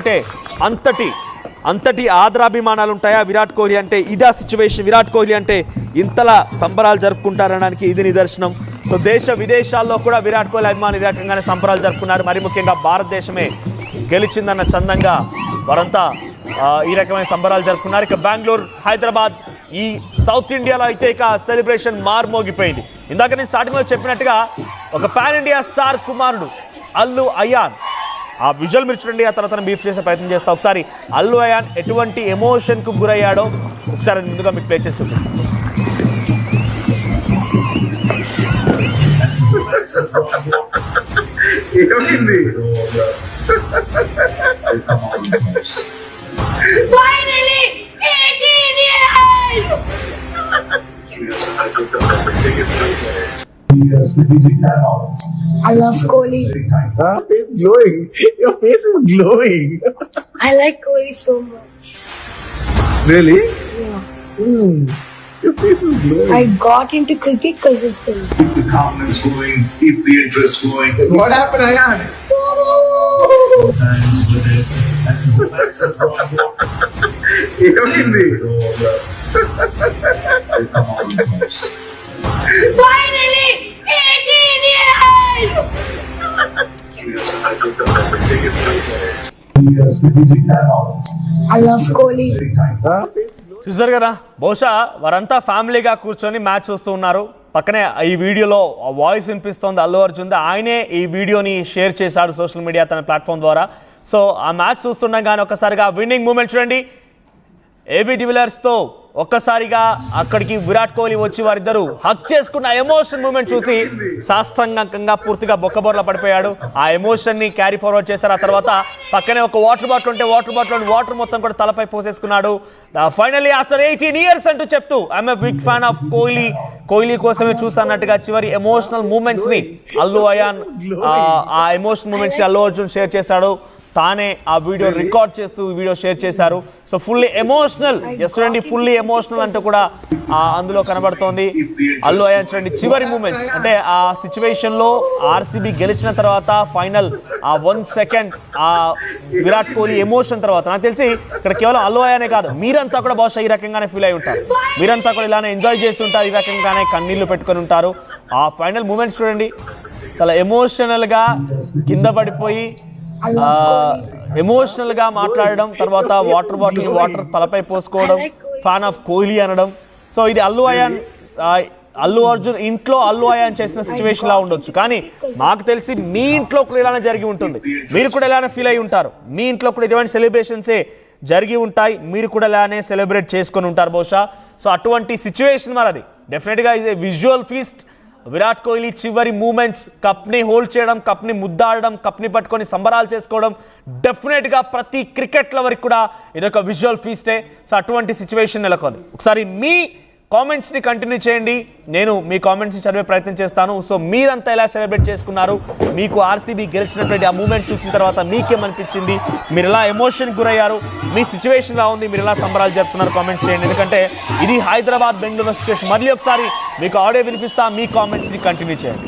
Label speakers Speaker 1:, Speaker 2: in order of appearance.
Speaker 1: అంటే అంతటి ఆదరాభిమానాలు ఉంటాయా విరాట్ కోహ్లీ అంటే? ఇదా సిచ్యువేషన్. విరాట్ కోహ్లీ అంటే ఇంతలా సంబరాలు జరుపుకుంటారనడానికి ఇది నిదర్శనం. సో దేశ విదేశాల్లో కూడా విరాట్ కోహ్లీ అభిమానులు ఈ రకంగానే సంబరాలు జరుపుకున్నారు. మరి ముఖ్యంగా భారతదేశమే గెలిచిందన్న చందంగా వారంతా ఈ రకమైన సంబరాలు జరుపుకున్నారు. ఇక బెంగళూరు, హైదరాబాద్, ఈ సౌత్ ఇండియాలో అయితే ఇక సెలబ్రేషన్ మార్మోగిపోయింది. ఇందాక నేను స్టార్టింగ్లో చెప్పినట్టుగా ఒక పాన్ ఇండియా స్టార్ కుమారుడు అల్లు అయాన్, ఆ విజువల్ మీరు చూడండి, ఆ తర్వాత బీఫ్ చేసే ప్రయత్నం చేస్తా. ఒకసారి అల్లు అయాన్ ఎటువంటి ఎమోషన్కు గురయ్యాడో ఒకసారి ముందుగా మీకు ప్లే చేసి చూపిస్తాను.
Speaker 2: I love Kohli.
Speaker 3: Face glowing. Your face is glowing.
Speaker 2: I like Kohli so much.
Speaker 3: Really?
Speaker 2: Yeah.
Speaker 3: Your face is glowing.
Speaker 2: I got into cricket because of him.
Speaker 4: Keep the comments going, keep the interest going.
Speaker 3: What happened, Ayan?
Speaker 2: Finally, 18 years! I love Kohli.
Speaker 1: చూసారు కదా, బహుశా వారంతా ఫ్యామిలీగా కూర్చొని match చూస్తూ ఉన్నారు. పక్కనే ఈ వీడియోలో వాయిస్ వినిపిస్తోంది అల్లు అర్జున్. ఆయనే ఈ వీడియోని షేర్ చేశాడు సోషల్ మీడియా తన ప్లాట్ఫామ్ ద్వారా. సో ఆ మ్యాచ్ చూస్తుండగానే ఒక్కసారిగా విన్నింగ్ మూమెంట్ చూడండి. ఏబీ డివిలియర్స్తో ఒక్కసారిగా అక్కడికి విరాట్ కోహ్లీ వచ్చి వారిద్దరూ హక్ చేసుకున్న ఎమోషన్ మూమెంట్ చూసి సాష్టాంగంగా పూర్తిగా బొక్కబొర్ల పడిపోయాడు. ఆ ఎమోషన్ని క్యారీ ఫార్వర్డ్ చేశారు. ఆ తర్వాత పక్కనే ఒక వాటర్ బాటిల్ ఉంటే వాటర్ మొత్తం కూడా తలపై పోసేసుకున్నాడు. ఫైనల్లీ ఆఫ్టర్ 18 years అంటూ చెప్తూ I'm a big fan of Kohli కోసమే చూస్తున్నట్టుగా చివరి ఎమోషనల్ మూమెంట్స్ ని అల్లు అయాన్ ఆ ఎమోషనల్ మూమెంట్స్ ని అల్లు అర్జున్ షేర్ చేశాడు. తానే ఆ వీడియో రికార్డ్ చేస్తూ వీడియో షేర్ చేశారు. సో ఫుల్లీ ఎమోషనల్, జస్ట్ చూడండి, ఫుల్లీ ఎమోషనల్ అంటూ కూడా అందులో కనబడుతోంది. అల్లు అయాన్ చూడండి చివరి మూమెంట్స్, అంటే ఆ సిచ్యువేషన్లో ఆర్సీబీ గెలిచిన తర్వాత ఫైనల్ ఆ 1 second ఆ విరాట్ కోహ్లీ ఎమోషన్ తర్వాత నాకు తెలిసి ఇక్కడ కేవలం అల్లు అయానే కాదు, మీరంతా కూడా బహుశా ఈ రకంగానే ఫీల్ అయి ఉంటారు. మీరంతా కూడా ఇలానే ఎంజాయ్ చేసి ఉంటారు, ఈ రకంగానే కన్నీళ్లు పెట్టుకొని ఉంటారు. ఆ ఫైనల్ మూమెంట్స్ చూడండి, చాలా ఎమోషనల్గా కింద పడిపోయి ఎమోషనల్ గా మాట్లాడడం, తర్వాత వాటర్ తలపై పోసుకోవడం, ఫ్యాన్ ఆఫ్ కోహ్లీ అనడం. సో ఇది అల్లు అర్జున్ ఇంట్లో అల్లు అయాన్ చేసిన సిచ్యువేషన్ లా ఉండొచ్చు, కానీ మాకు తెలిసి మీ ఇంట్లో కూడా ఇలానే జరిగి ఉంటుంది. మీరు కూడా ఇలానే ఫీల్ అయి ఉంటారు. మీ ఇంట్లో కూడా ఇటువంటి సెలబ్రేషన్సే జరిగి ఉంటాయి, మీరు కూడా ఇలానే సెలబ్రేట్ చేసుకొని ఉంటారు బహుశా. సో అటువంటి సిచ్యువేషన్ మరి అది డెఫినెట్గా ఇది విజువల్ ఫీస్ట్. విరాట్ కోహ్లీ చివరి మూమెంట్స్, కప్ని హోల్డ్ చేయడం, కప్ని ముద్దాడడం, కప్ని పట్టుకొని సంబరాలు చేసుకోవడం, డెఫినెట్గా ప్రతి క్రికెట్ లవర్కి కూడా ఇదొక విజువల్ ఫీస్టే. సో అటువంటి సిచ్యువేషన్ నెలకొంది. ఒకసారి మీ కామెంట్స్ని కంటిన్యూ చేయండి, నేను మీ కామెంట్స్ని చదివే ప్రయత్నం చేస్తాను. సో మీరంతా ఎలా సెలబ్రేట్ చేసుకున్నారు, మీకు ఆర్సీబీ గెలిచినటువంటి ఆ మూమెంట్ చూసిన తర్వాత మీకేమనిపించింది, మీరు ఎలా ఎమోషన్ గురయ్యారు, మీ సిచ్యువేషన్ ఎలా ఉంది, మీరు ఎలా సంబరాలు జరుపుకున్నారు, కామెంట్స్ చేయండి. ఎందుకంటే ఇది హైదరాబాద్ బెంగళూరు సిచ్యువేషన్. మళ్ళీ ఒకసారి మీకు ఆడియో వినిపిస్తా, మీ కామెంట్స్ని కంటిన్యూ చేయండి.